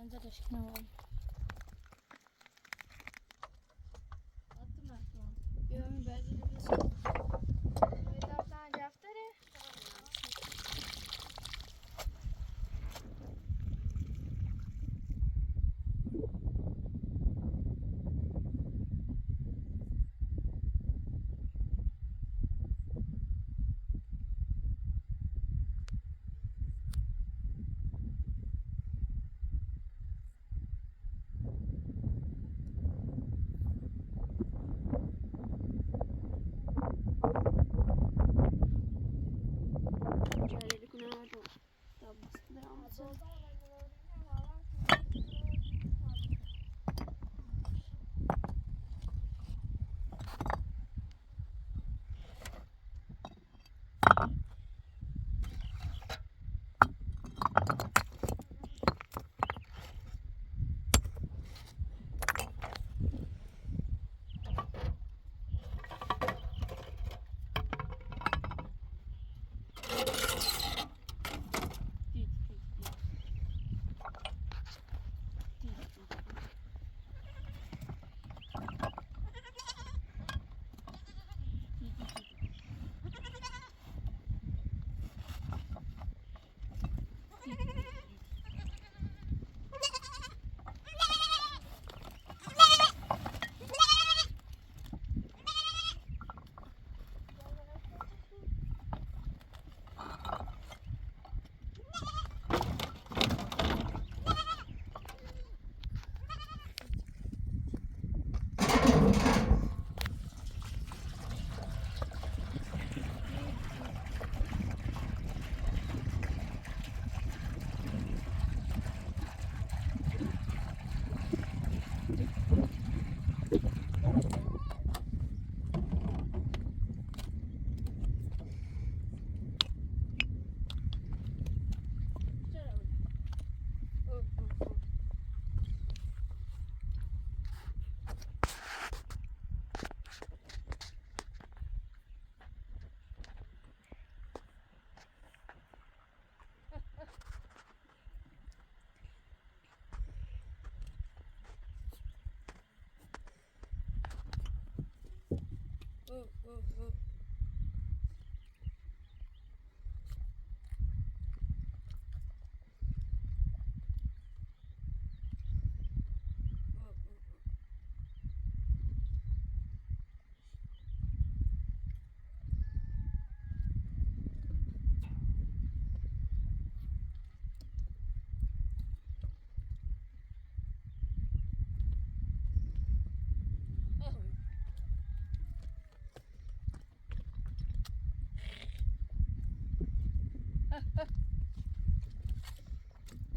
زدش کنار. بیا این بعدی رو بسید. دفتر دفتره.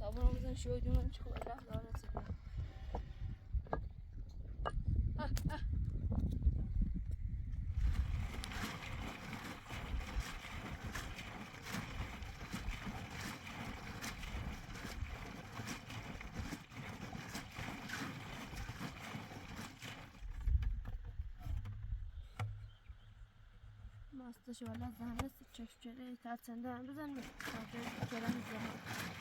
طبعا بزن شوي دون شوي لا لا لا ماستش ولا زنده چشم چره تا چنده بزن می تا چره میزنه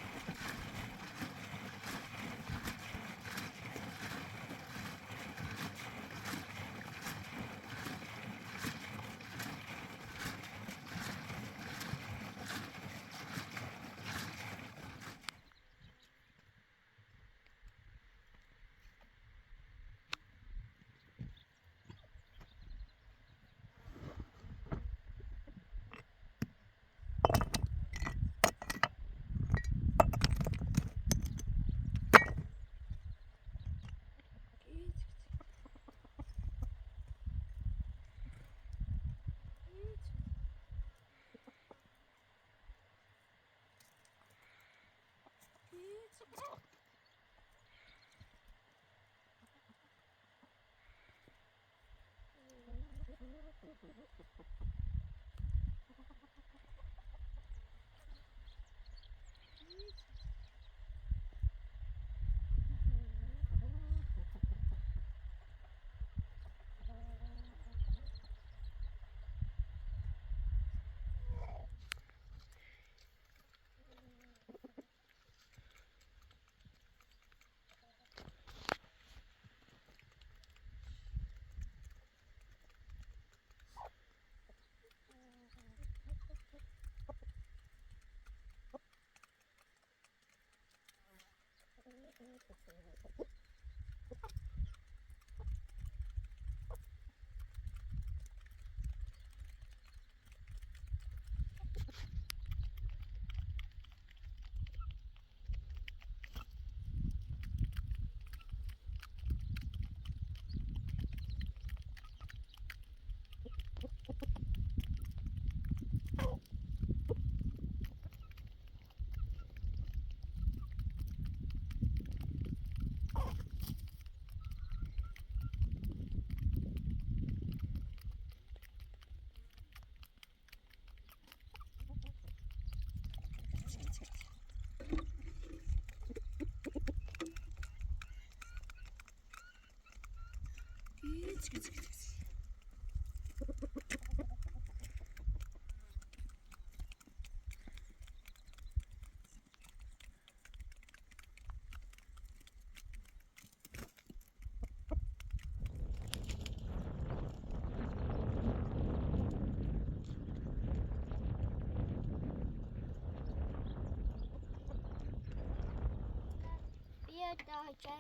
بیا داچه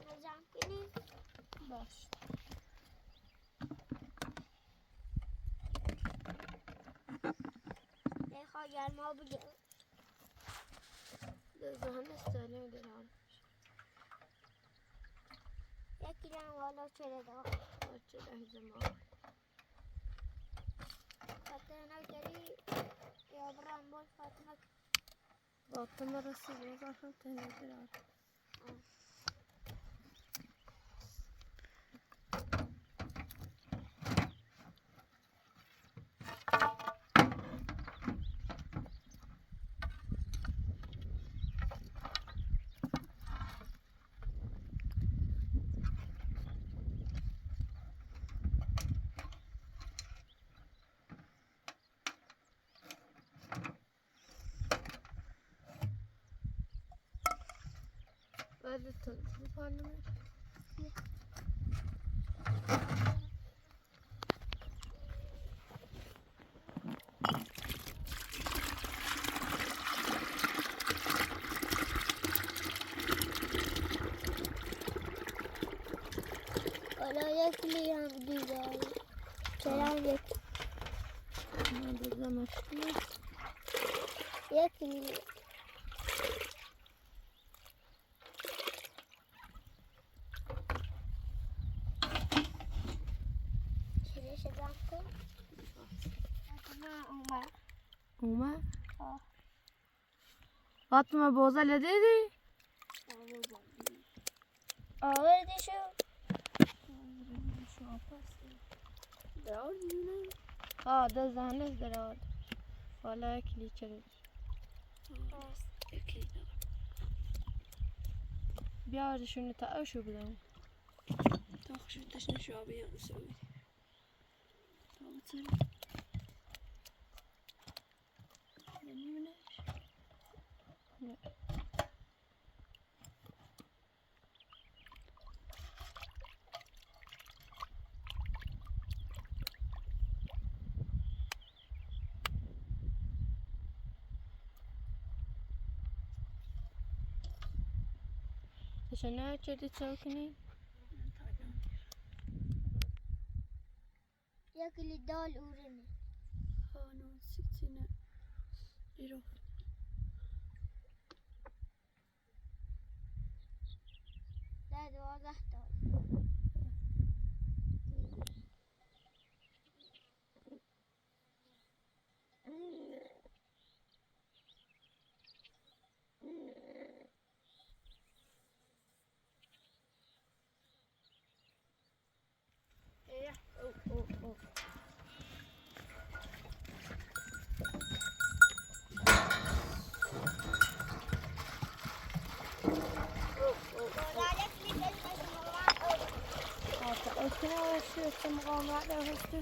نظام کنیم. باش. نخواه گرما بگیر. ذهن استعلام درام. یکی دم والا چرا دار. بچه ده زمان. فاطمه کری یا برام بود فاطمه. فاطمه رسید وزارت تنها درام. بعد تنظيم برنامج والا یکی هم دیگه. چرا یکی؟ ما بزمشتی یکی. چرا شدم کن؟ نه اومد. اومد فاطمه بوزل دیدی؟ آوردی شو. درآورد می‌بینی؟ ده زنش درآورد. حالا کلیچه بود. بیارشون تا شو بدم. تا خشتش نشابه یا نسوي تا بتصير نمی‌بینیش؟ نه. شنو چدی چوکنی؟ یکی دال اورنه. هانو ستينة إيرو ده 12 دال. أكنا شو تمغام على هستي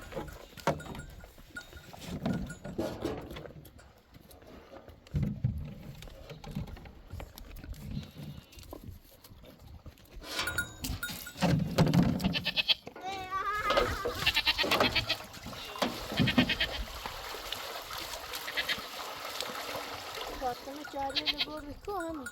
فاطمة جاري اللي بور بيكون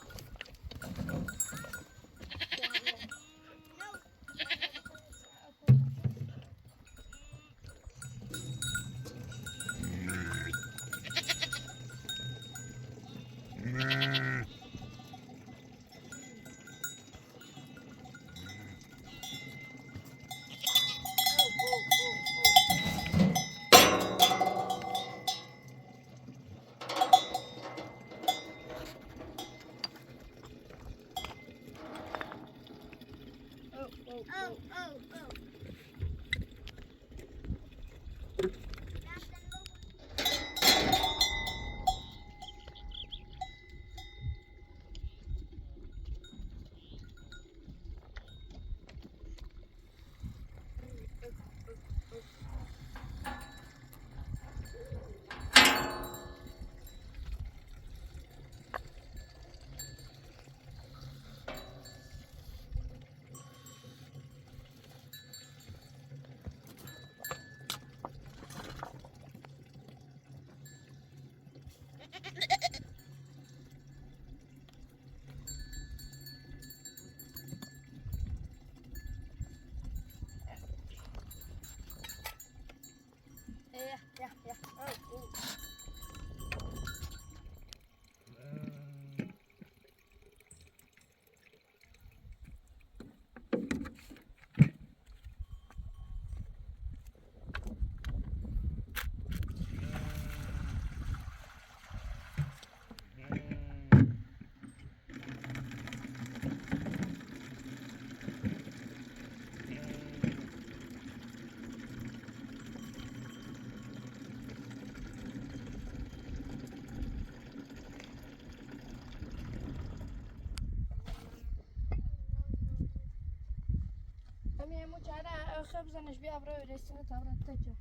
همون چهره آخه بزنش بیا برای رسینه تابرت تکه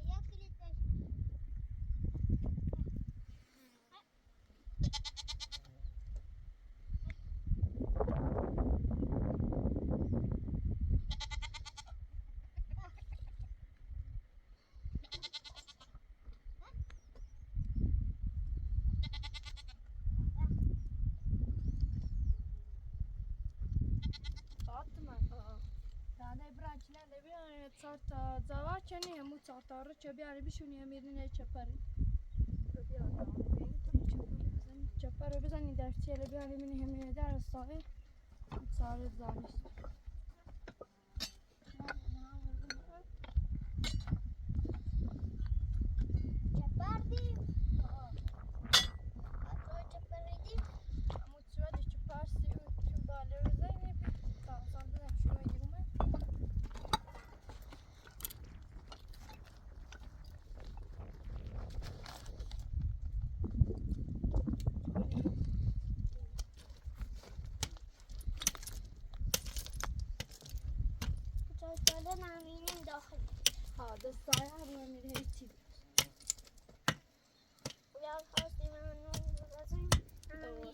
یک لیتر ساعت من داده برای چنه بیا ساعت زوا چنی همون ساعت رو چه بیاری بشونی میرینه چپری چپر رو بزنی در چیله بیاری منی همه در ساعت ساعت زانست چپردیم تو چپردیم همون سوادش چپرسی و چه باله رو زنی بی سال بزن شروع دیگه چپرده نمینیم داخل ها دست سایه هم میره هیچی یا خواستیم همون بزنیم همون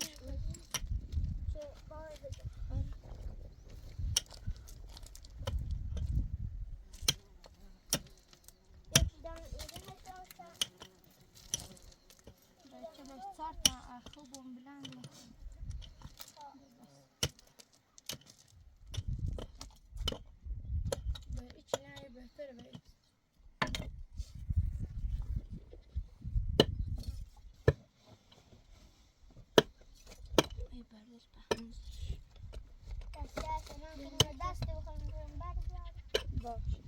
چه باید بزنیم یکی دم ایران داشتم چه بس سرطان خوبم بلند به ایچ نه بهتره به ایچ ای بردش به همزش دست من کنم دست بخورم بعد بیارم باش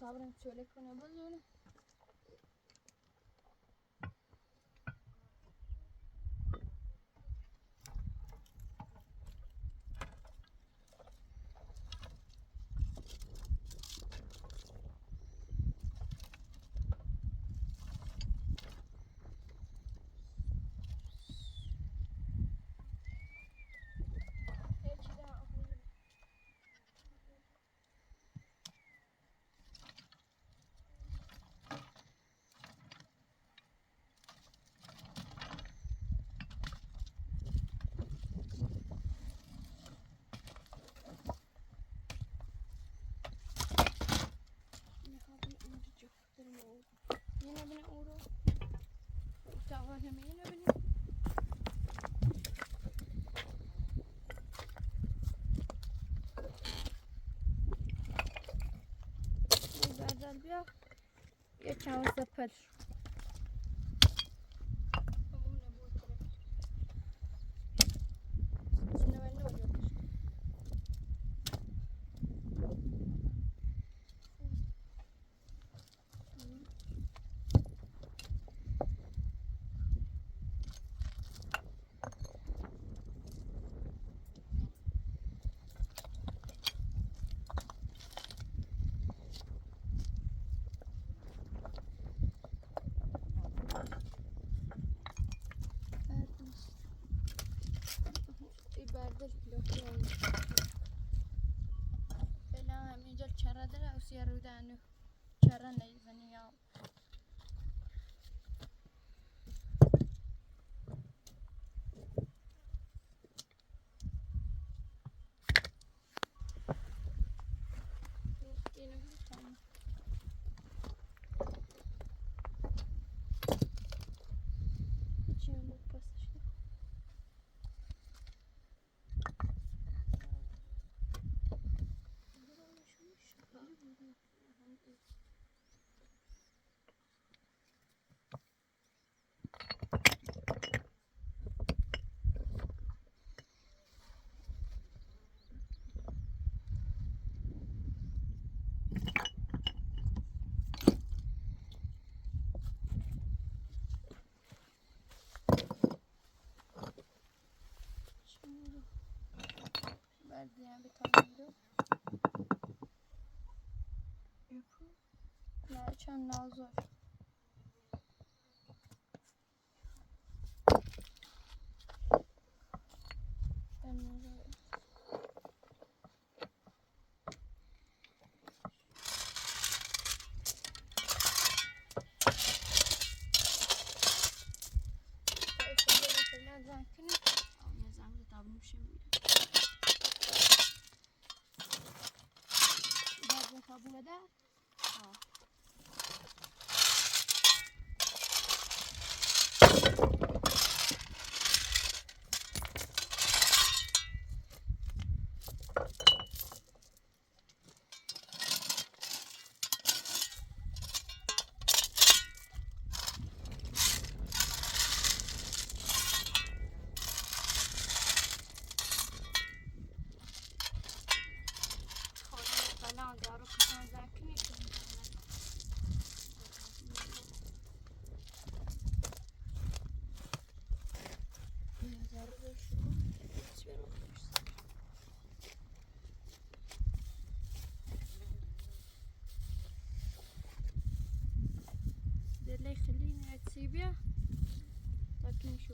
طبعا شوله کنه بزونه yine bine uğru tamam hemen yine bine Berdan bia یه چند سپر برداشت لطفاً فعلا همینجا چرا داره اوسیا رو دانو چرا نیزنی یا چند نازور یه زنگ تابلو میشه میره بعد کابو ده فلان دارو کشان زنکنی دلي خليني تسيبيها لكن شو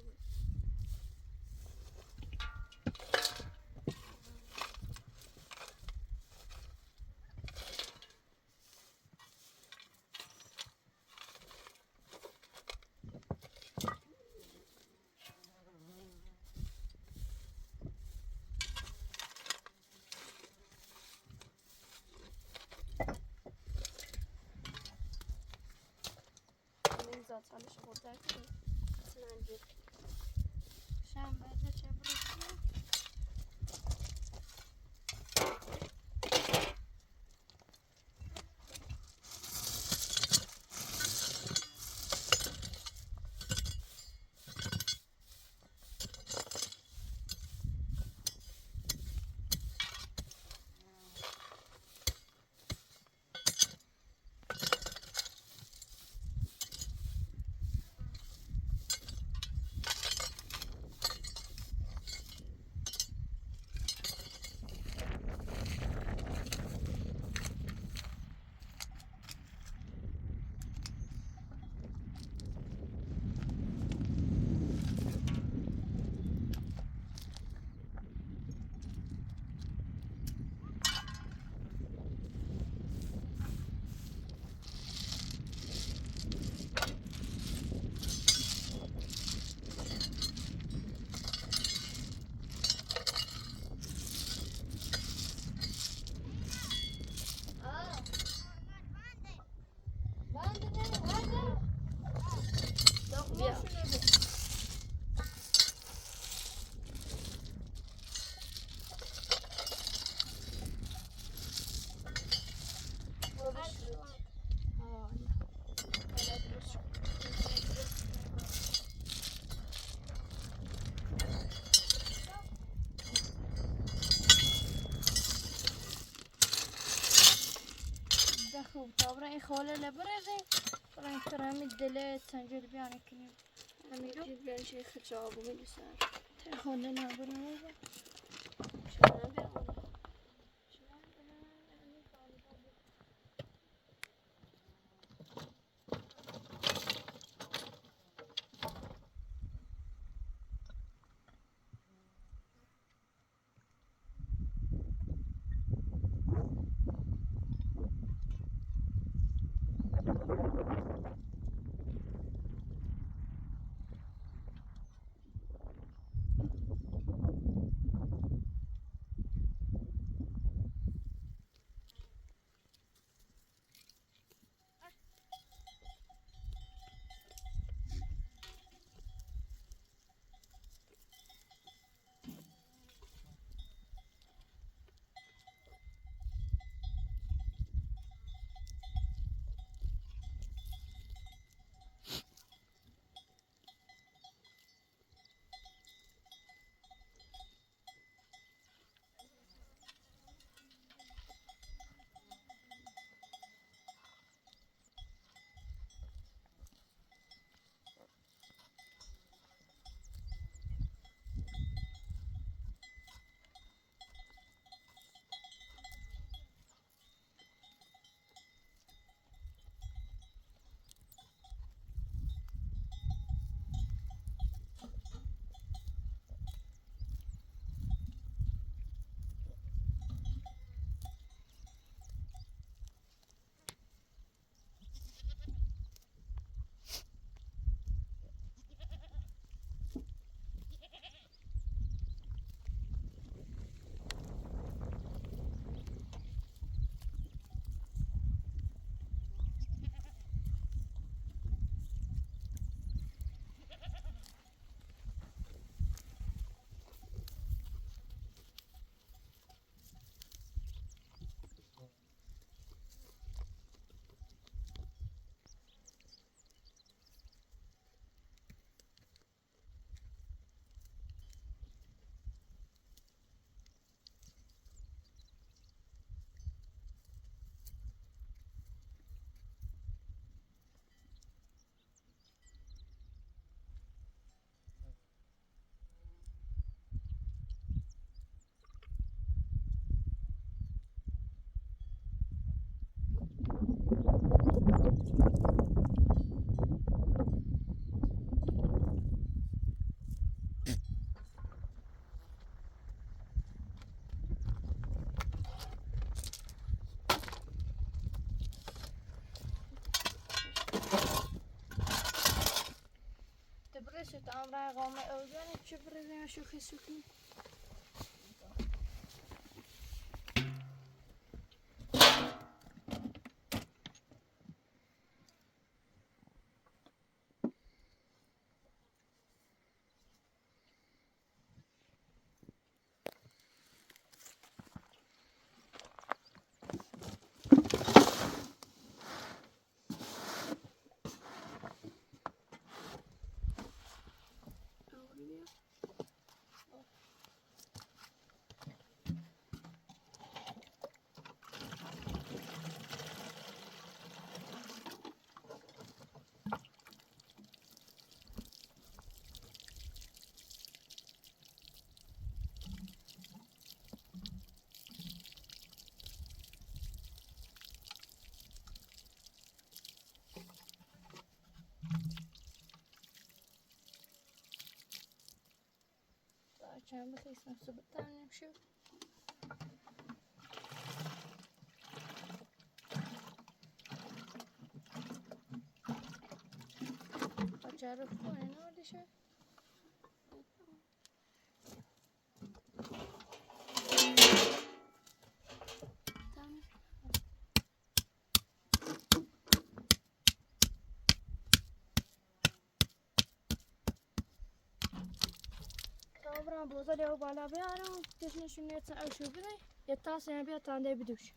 زاد سالش خورده که اصلا شام بعد چه برسه خوب طابرا این خاله لبرزه برای کرمی دل سنجل بیانه کنیم همین جید بیان شیخ جوابو میرسن خاله نبرم شما بیان رسيت أمرا قوم أوزان تشبرزين شوخي سوكي عشان بس يسمع الصوت الثاني نشوف تعرفون أنا ولا شو طبعا بوصل يا بالا بيارم تشني شنو يتسأل شو بدي يتاسع يعني بيا تاندي بدوش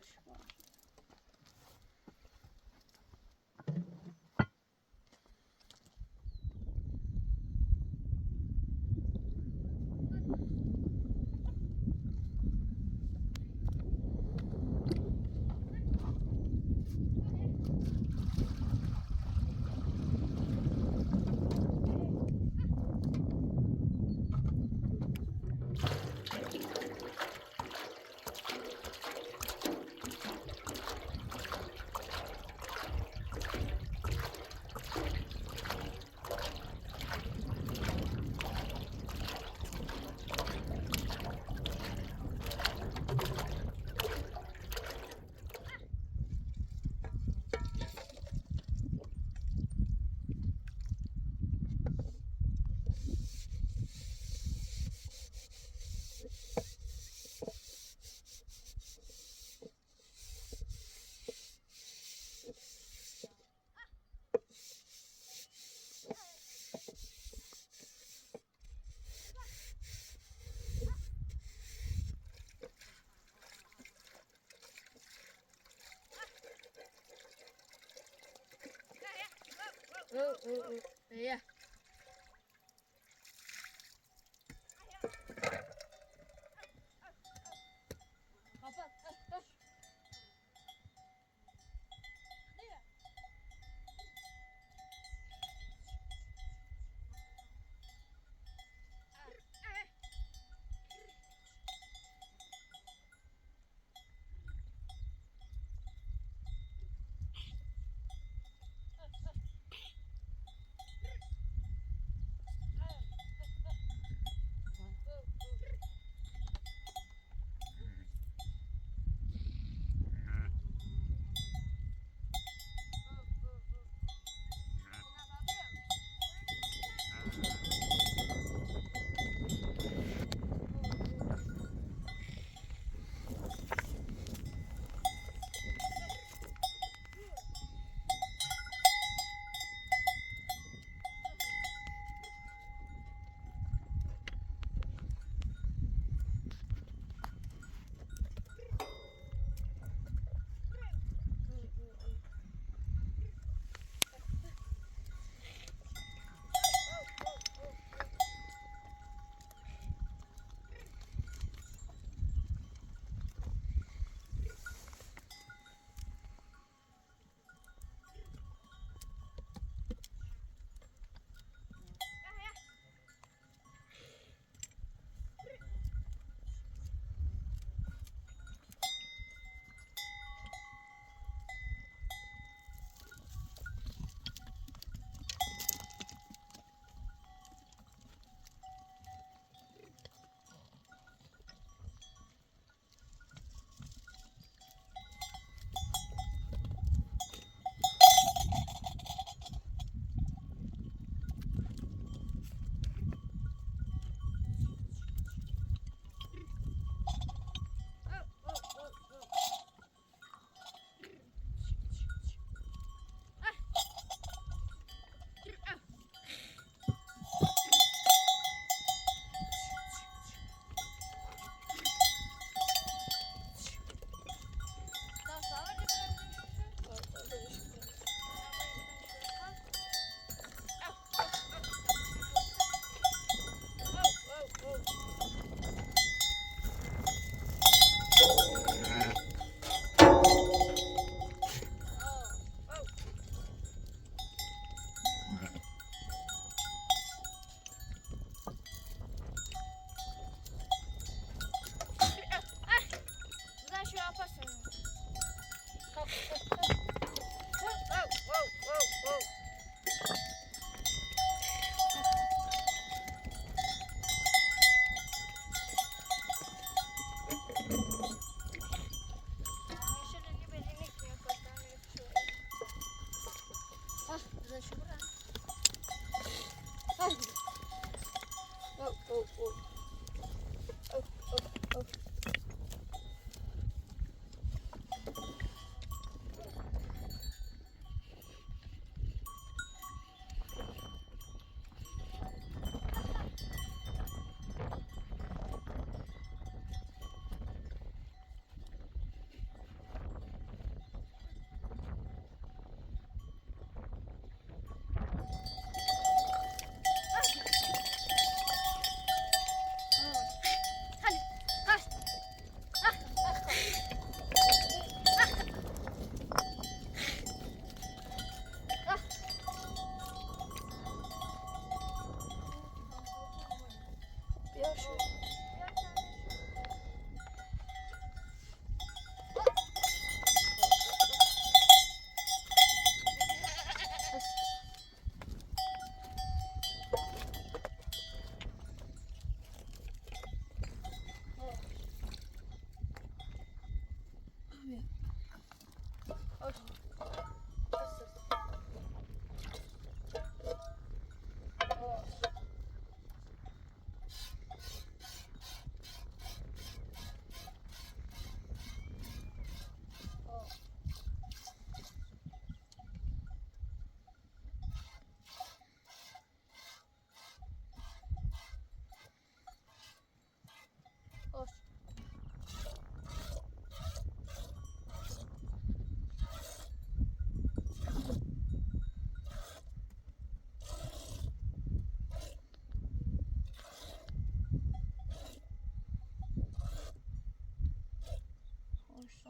yeah.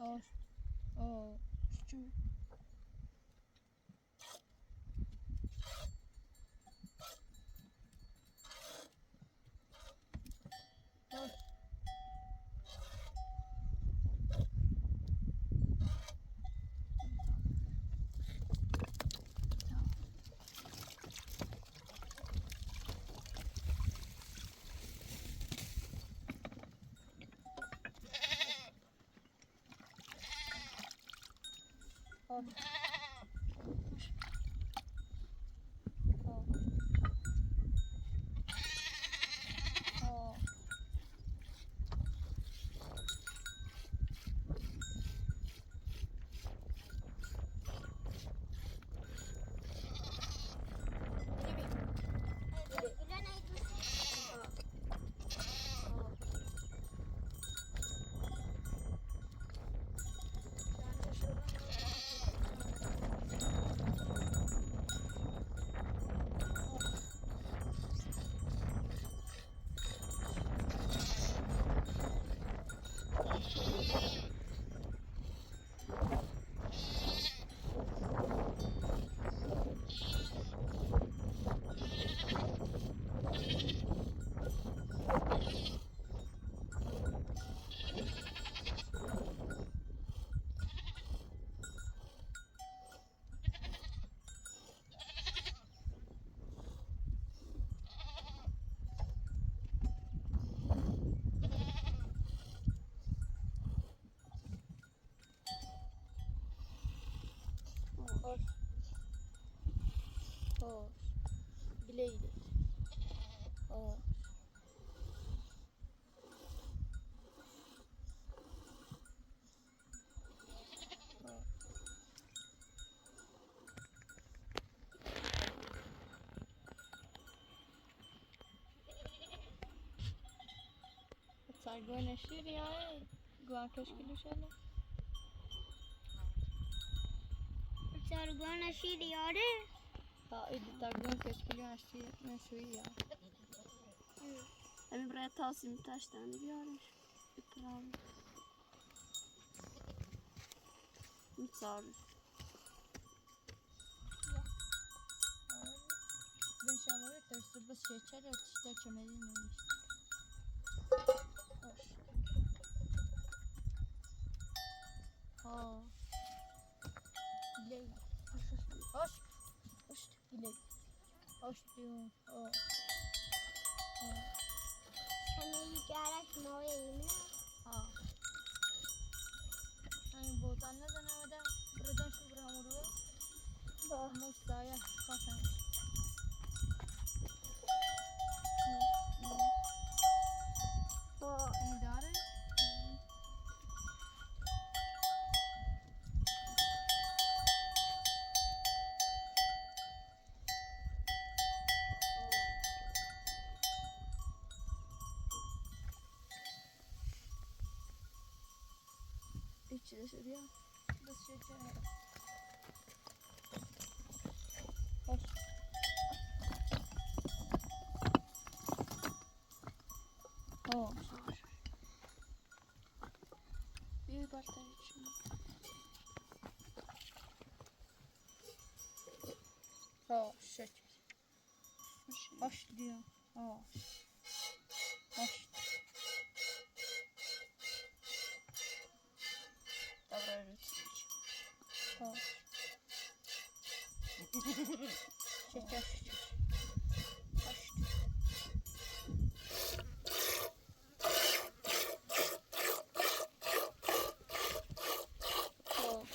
Hoş. Oo. Küçük. Hoş. Hoş. Oo. Gülen ayı. Hoş. Hoş. Bileydi. Hoş. Sargı neşir ya. Guan keşkili şöyle. Sargona şiir yare. Ha, idi sargı keşkili neşir ya. Hem buraya Tasım taştan gidiyormuş. Yıpranmış. Mitsarır. Ben şamurı tersi bas geçer işte çömelin olmuş. Hoş. Ha. Biley. Hoş. Hoş. Biley. Hoş diyorum. Oh. Hani yücelerek mağaya yemin. Ha. Hani botan ne zanavada buradan şu buraya hamuru. Bah. Mustaya kasan. İdare. İçi de şuraya. Bas geçer. Hoş. Oh. Bir bardak içim. Oh, shit. Hoş diyorum. Oh. Hoş. Dobra, rzucić. Hoş. Şeker. Hoş. Oh.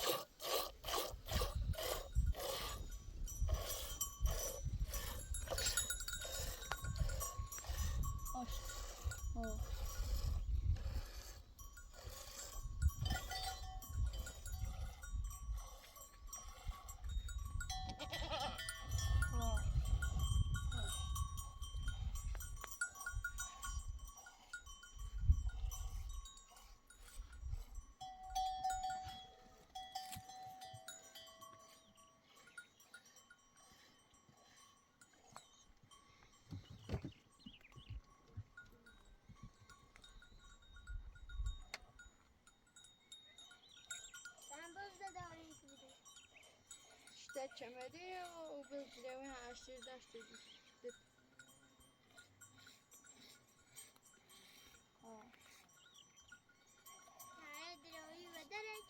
كمدي وبالجوها عشر داشت دروي ودرج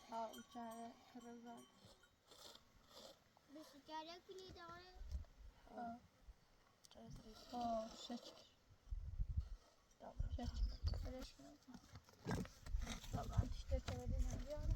ها وكان كرزان بس جاري كني داره شكل شكل ليش طبعا تشتري منها زيادة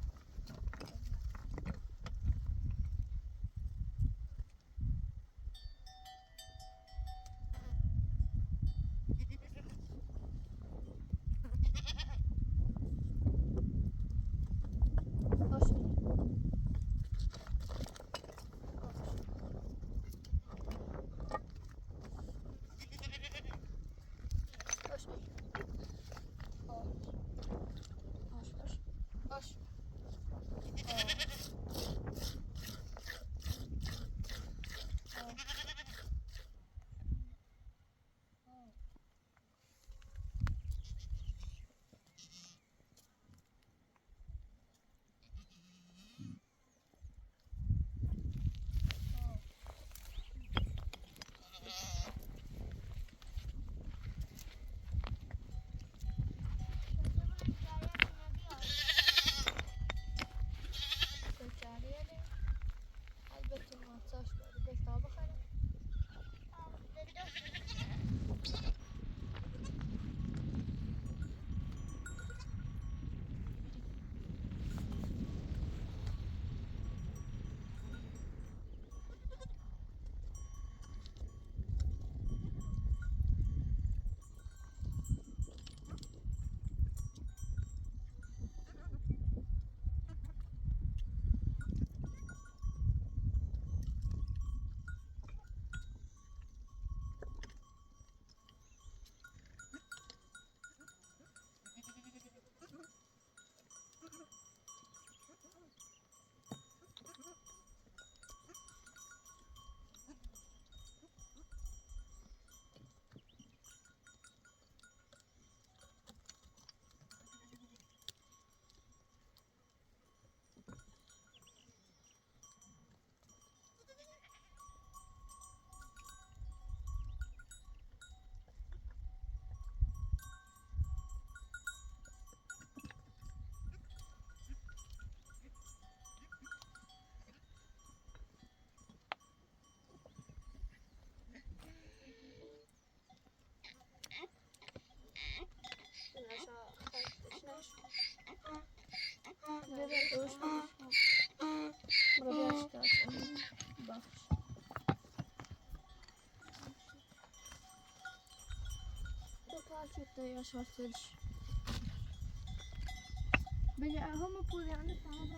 هم بقول يعني تعال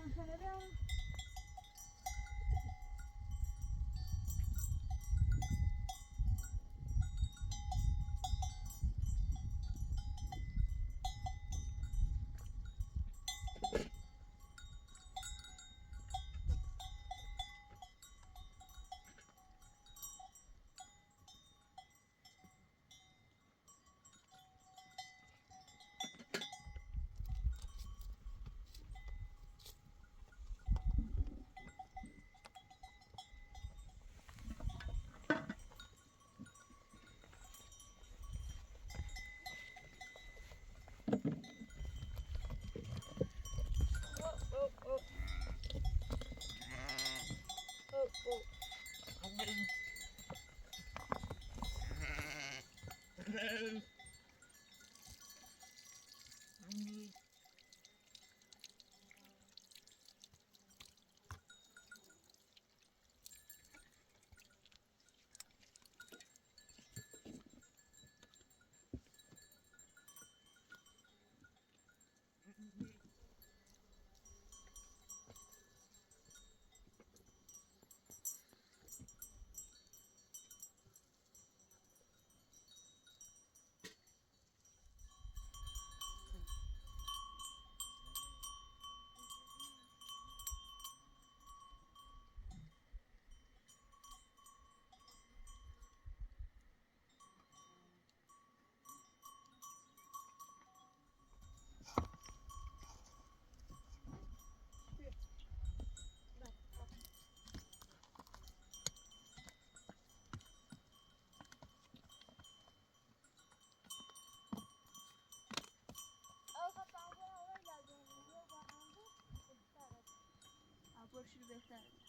برشور بهتره.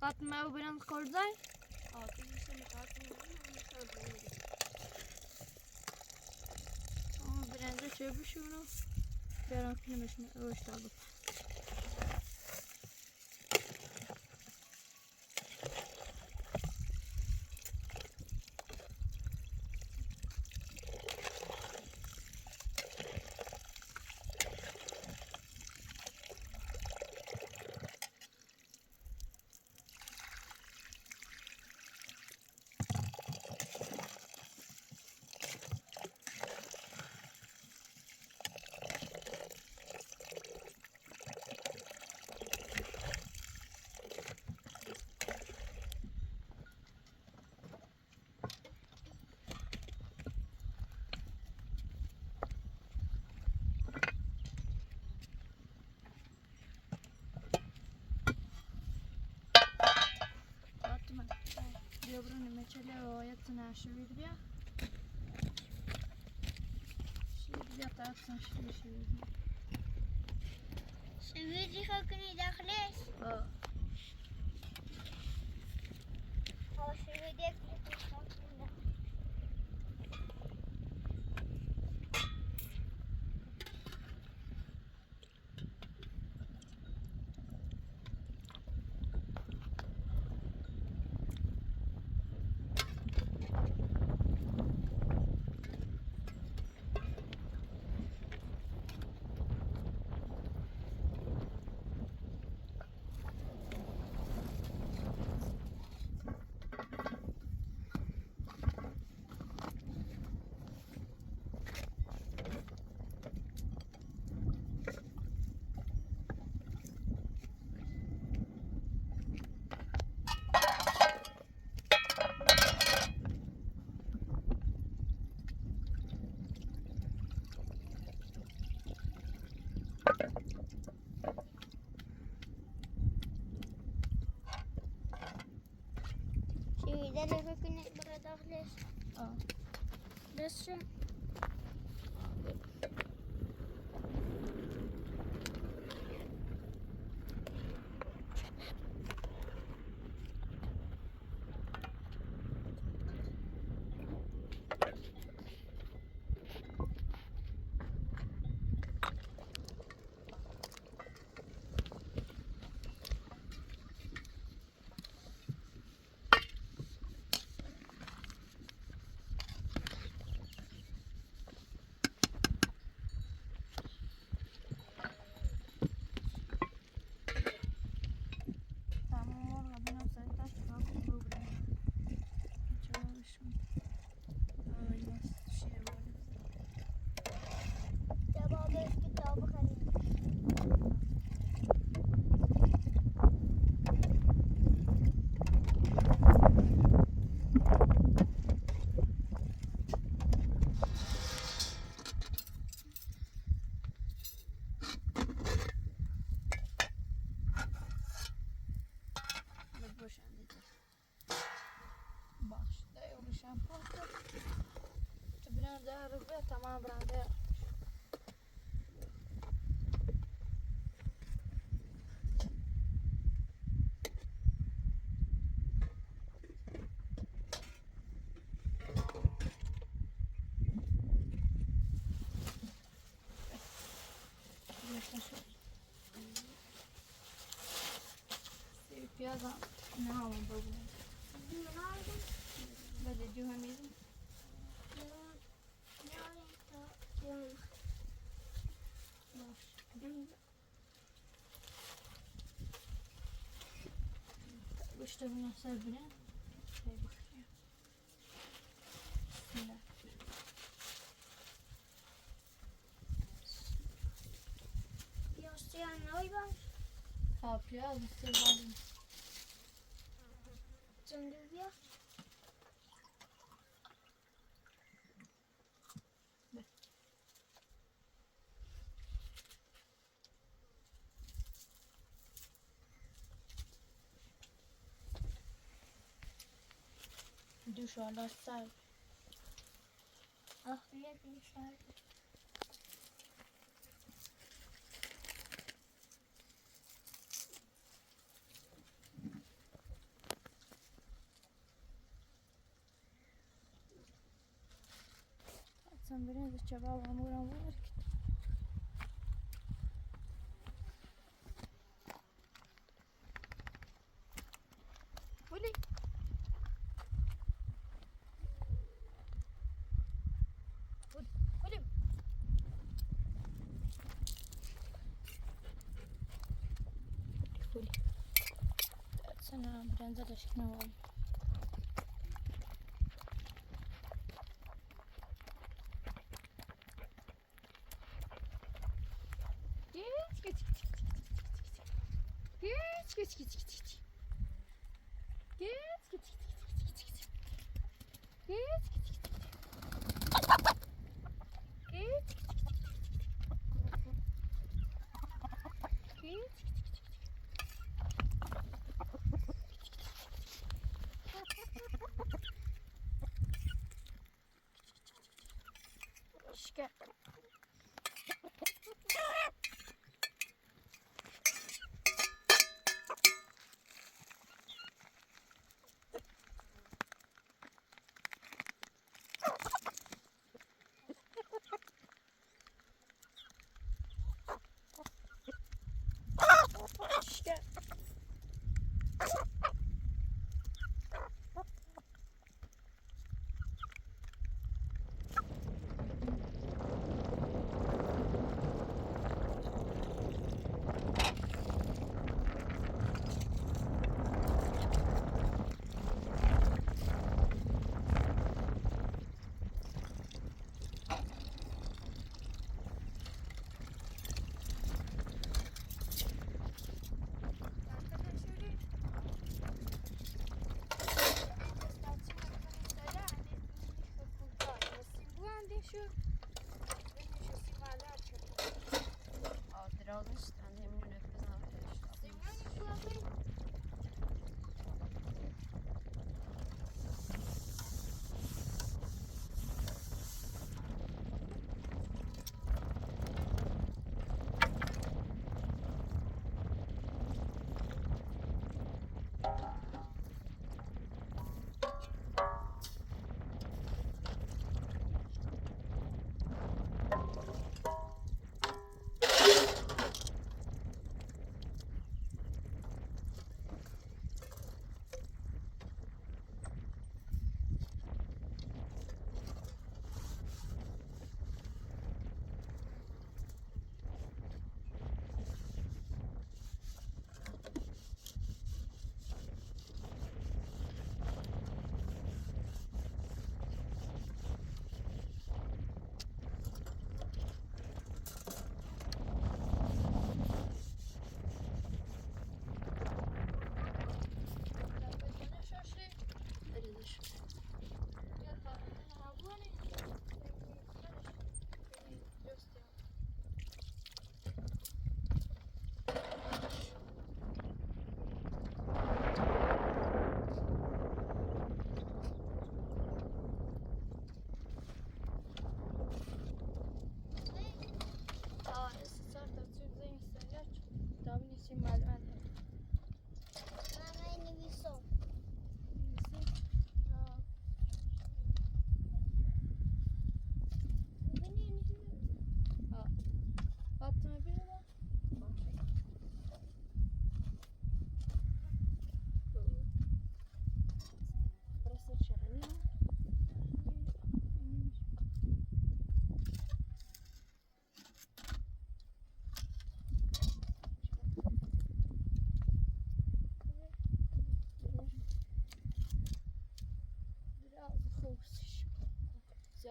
قطع ما وبرند خورده؟ تو میشه میخواد میکنم. برنده چه بشونو؟ برام کنمش روش دادم. بیا برو نمیچله و یک تنه شوید بیا شوید بیا تا اصلا شوید شویدی کنی داخلش شویدی کنی شویده نگاه کنی برای داخلش دستشون تمام برنده پیازم نه همون بگویم Bunlardan بده جو همیزم yarın da yarın. گوشت رو سر بریم بسم Yaslayan ne var? ها پیاز بسیار بازم Zındırıyor. دوش حالا سر Ah ne bir şey. sen بریم از چباب امورم بود ولی ولی ولی sana biraz da şıkna var Geç. Şike. Şike.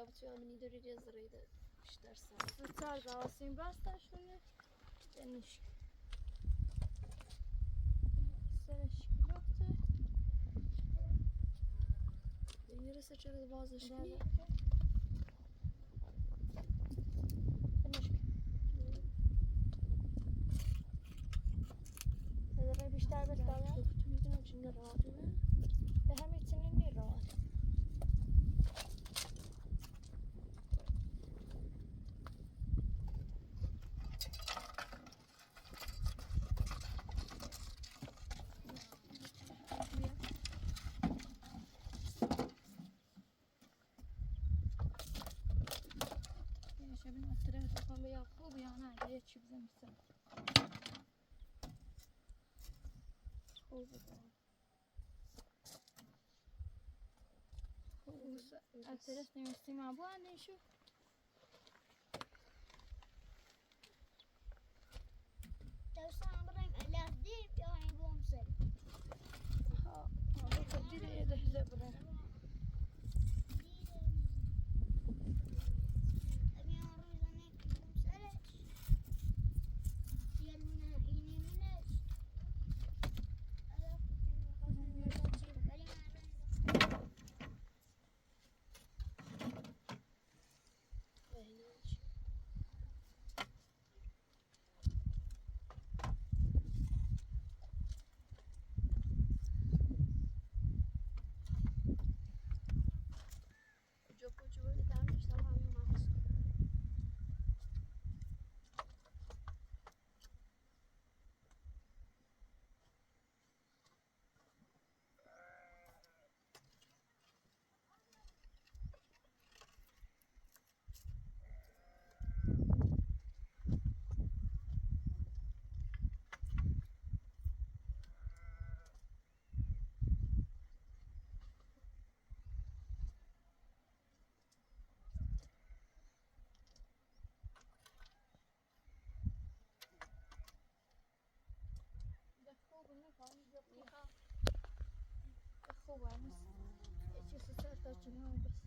یا بتوی امنی داری ریز ریده بیشتر سر سر زواسیم راستشونه دنیش سرش گرفته میرسه چرا بازش کنی داره بیشتر بستایم تو میدونم چی نرادونه به همین چنین نیراد شبیه نفتره بخوام بیا خوب یا نه یه چی بزنم سر خوبه الترس نمیستیم ابو اندیشو دوستان بریم لحظه یا این بوم سر ها دیره یه ده زبره خوب هست یه چیزی سر تا چنان بس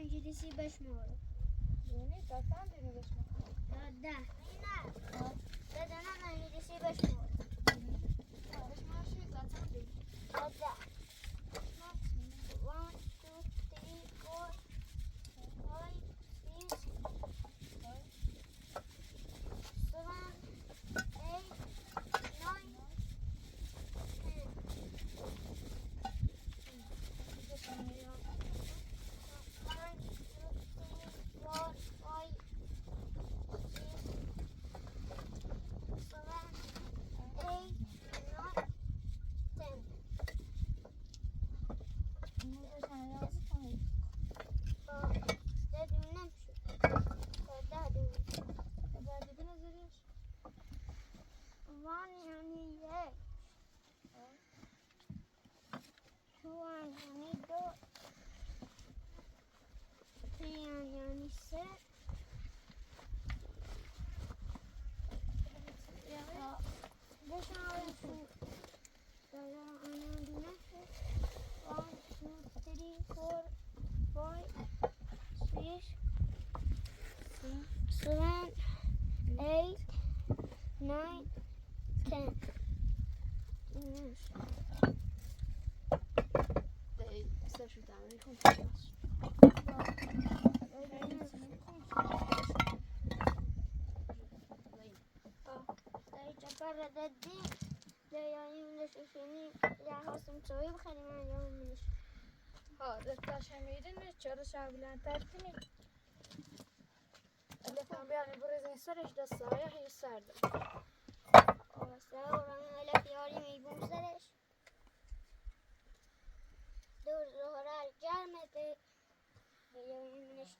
انگلیسی بشمار. یعنی دستم دینو بشمار. 10. نه. بدونم انگلیسی بشمار. بشمار شی دستم دینو. 10. 1 2 3 4 5 6 7 8 9 10. 1 2 3 4 5 6 یعنی یک. چهار یعنی دو. پنج یعنی سه. بشنویم One, two, three, four, five, six, 7, 8, 9, 10. سه شو تمرین کن. جبر دادی لیایی منشونی یا هستم توی بخریم یا منش. دستش میرین چرا شابلانتر کنی؟ الفام بیاری بریزین سرش دست سایه هی سرده. سر اوران الف یاری میبوم سرش. دور زهرال جرمته لیایی منش.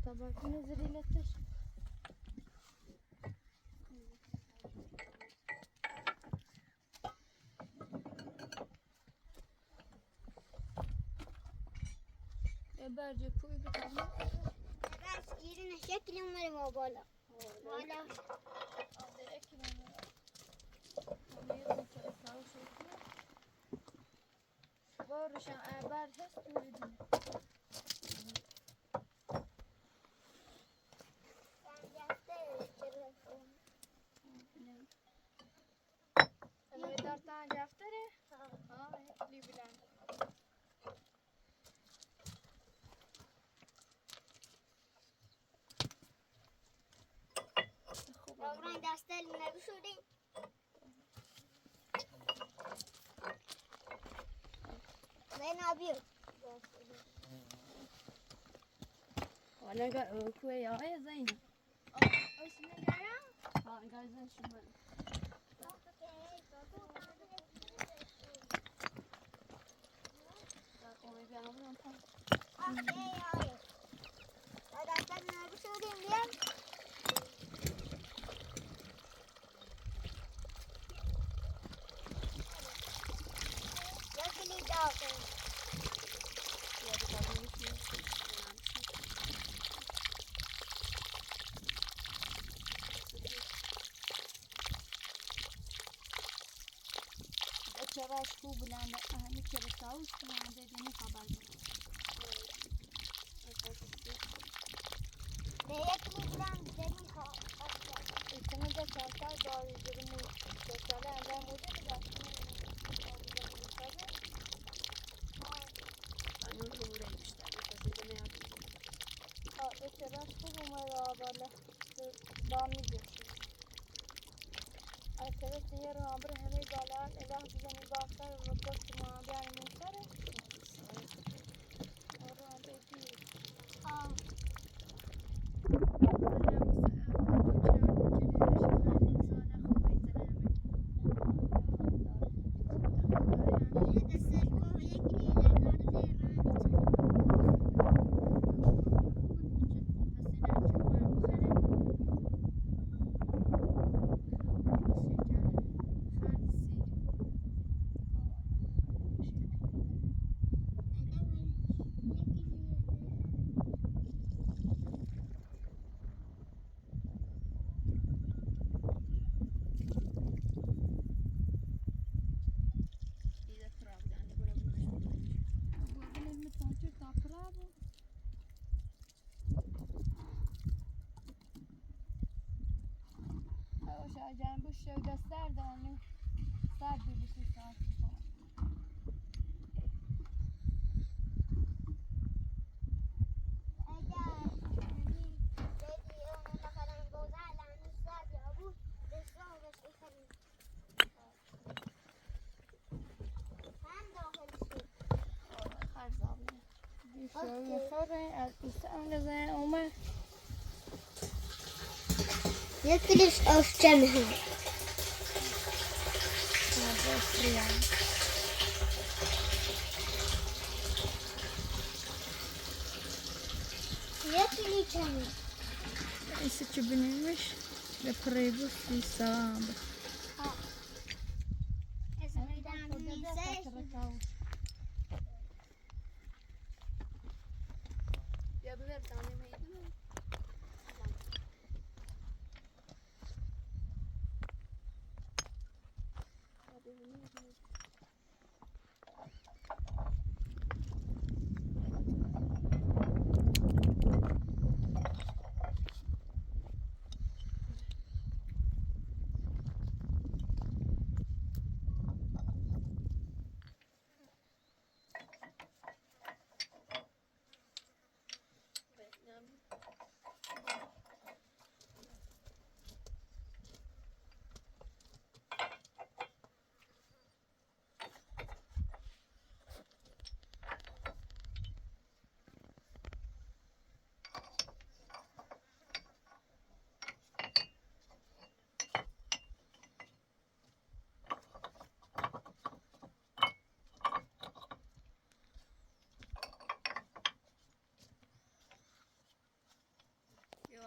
Tabak نزلی لطش. برجه پوی بکنم. بس گیرین شکلی اومده ما بالا. بالا. آده اکی نمید. میرم که اتاو شکلی. باروشم عبر هست تویدیم. دارتان جفتره؟ لی بلند. اوران دستل نبشودی. من آبیو. حالا کوه یا زین. اسم دارم. اینجا زین شما. دستل نبشودیم بیام. یکلی داغم. چرا خوب بلنده همه چرا ساوش بلنده دینی خبر به یکلی بلند دنی خواه. ایتونه ده چرکای داری جرمو دکتاله انجام موده بده چرا خوب اومده بالا دام میگشت چرا سیر آبر همه بالا اله بزنی باختر و گفت ما بیانی منتره آره آبر دیر جنبش شده سردانه سردی بشه ساعت یکیش افچه هم Austrian. Yetli kemi. Esse tipo neymiş? Ve prebo sisamba. Esmeydan nise. Ya bir ver tane meydi mi?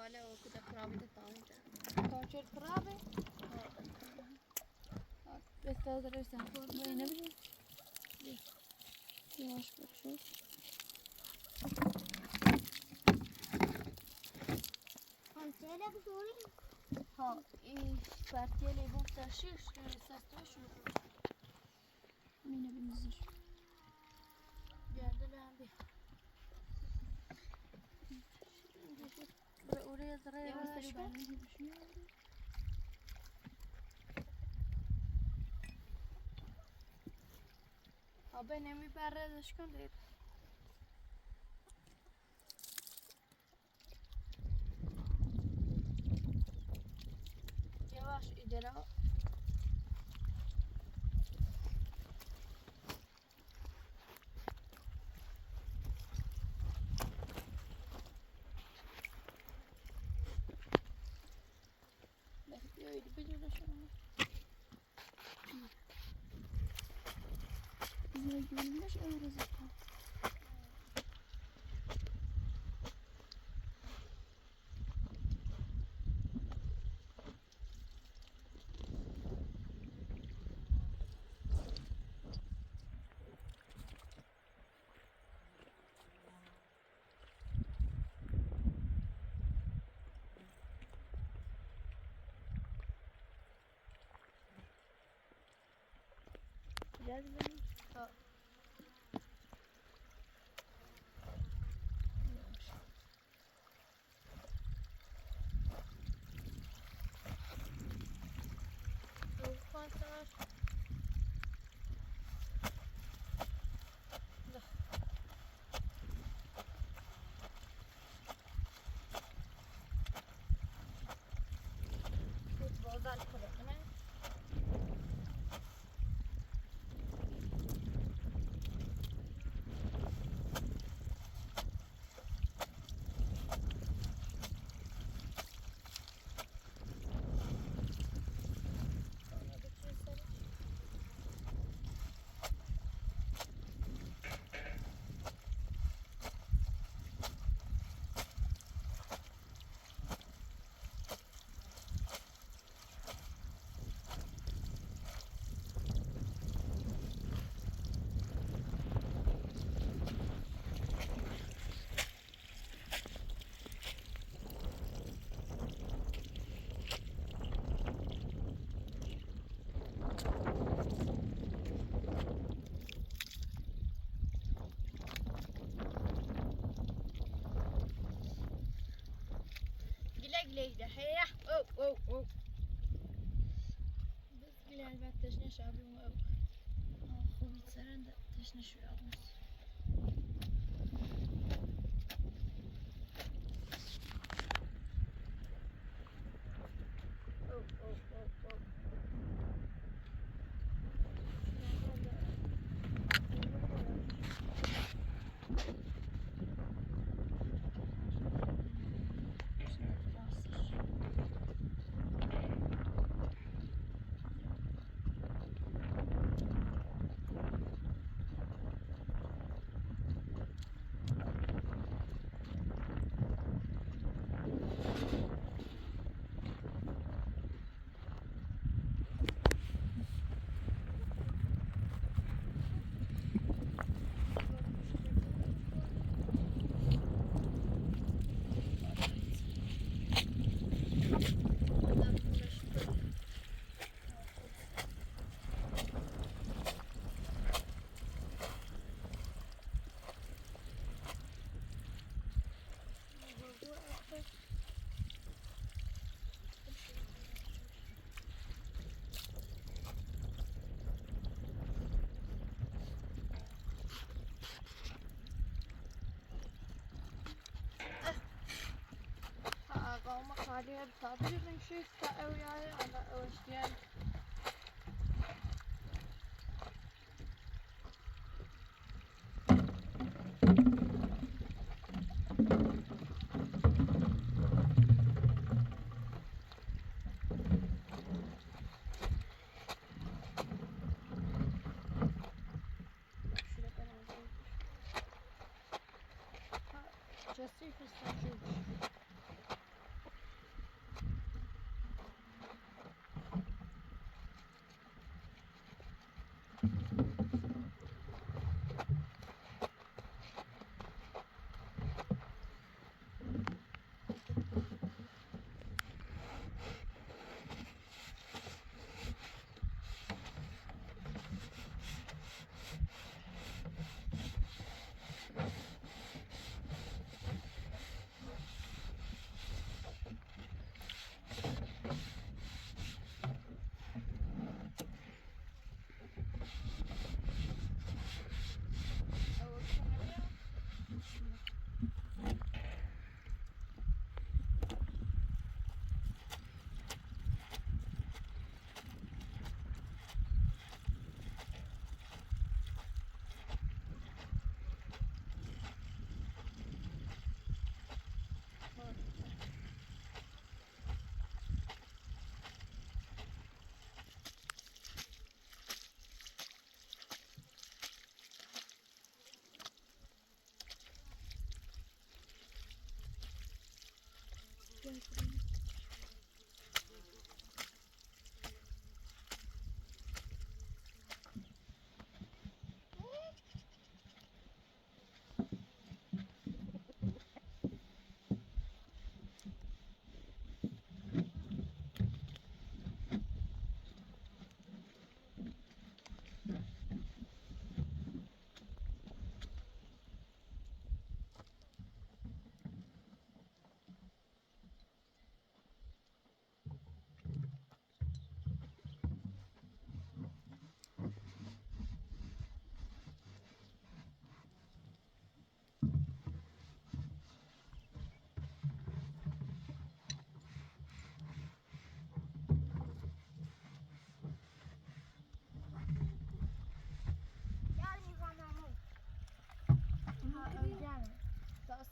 Olha o que da prova de tonta. Torture prave. Beste hazırlarsan ne bileyim. Yavaş bakıyoruz. Hamsiyele bu soru. Ha, partiye bu taşır, sastoş mu? Mine benzer. Geldi abi. Oraya zıraya başka. Abi ne mi parre düşkün değil. Yavaş ileri. Bekliyordu bir de şunu. Bize görünmüş öyle zaten. Gel benim. Ha. Konser. Futboldan kulübü ne? Güle هيا او بس بلا البات تشنش ابي او خوب يتسرند تشنش يابس او هي بتعبير من شيء تقوي على أشياء جسي في السجود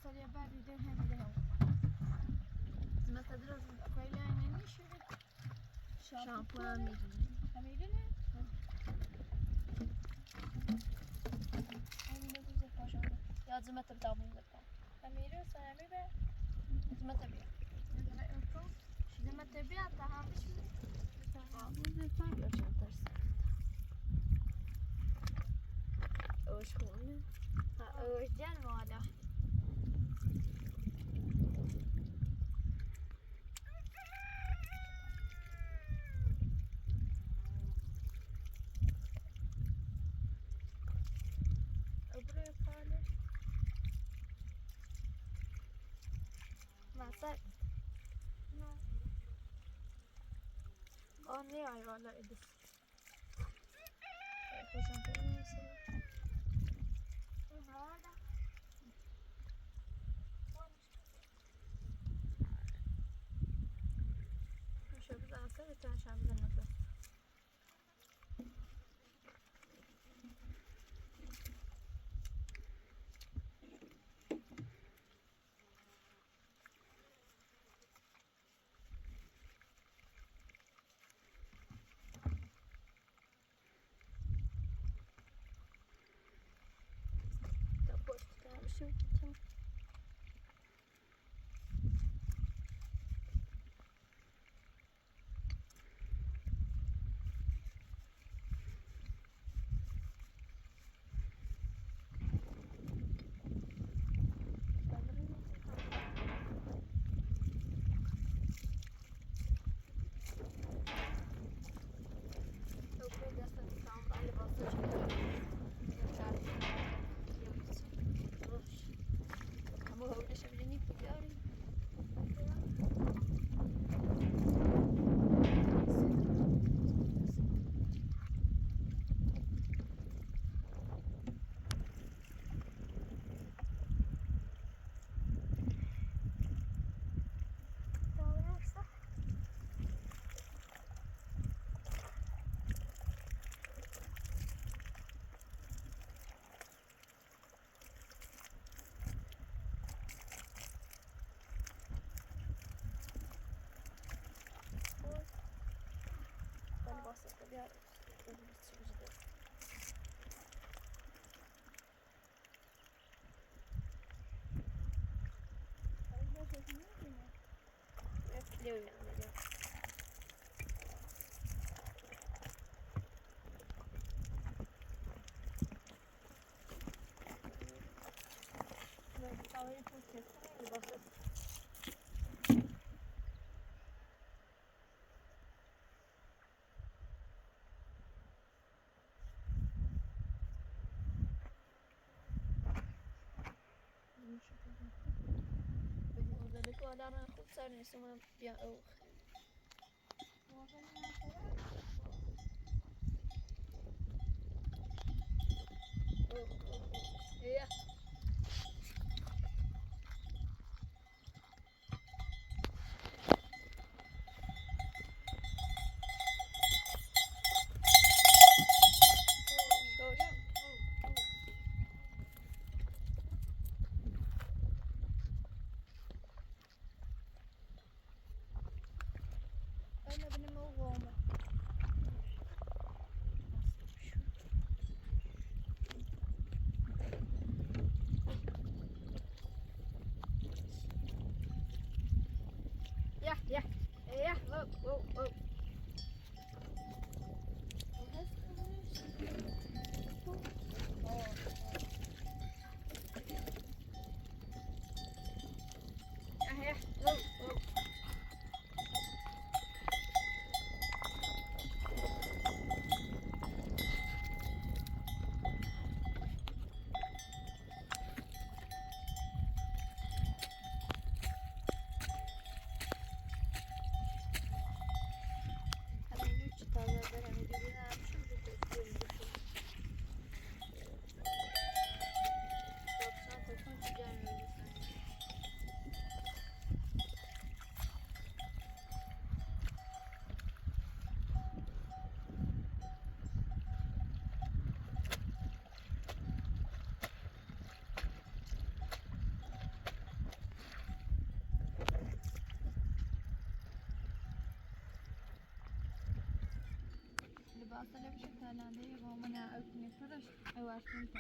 أصل يا بابي ده هم ده ما تدرس كويلا يعني نشرب شامبو میدونی أميرنا یا زمت بدامون بکن أميرة سلامي بقى زمت بیا لما تبيع تعرفش یا چند ترس اوش خونه اوش جان والا ابرو خاله ما صار آن میای والا ادیس خوشم کنیم شو بزن سر تنشم بزن نفس شو تمام Ya. Bekliyor yani. Böyle tavayı çok kestim. Basıp. Daarna goed zijn is dan ja oog. Ja. Ja, ja. Ja, oh, oh, oh. Ja, ja. Oh, oh. Bazen hep şey Tayland'a ya, ama ne yapayım, arkadaş, ay varsın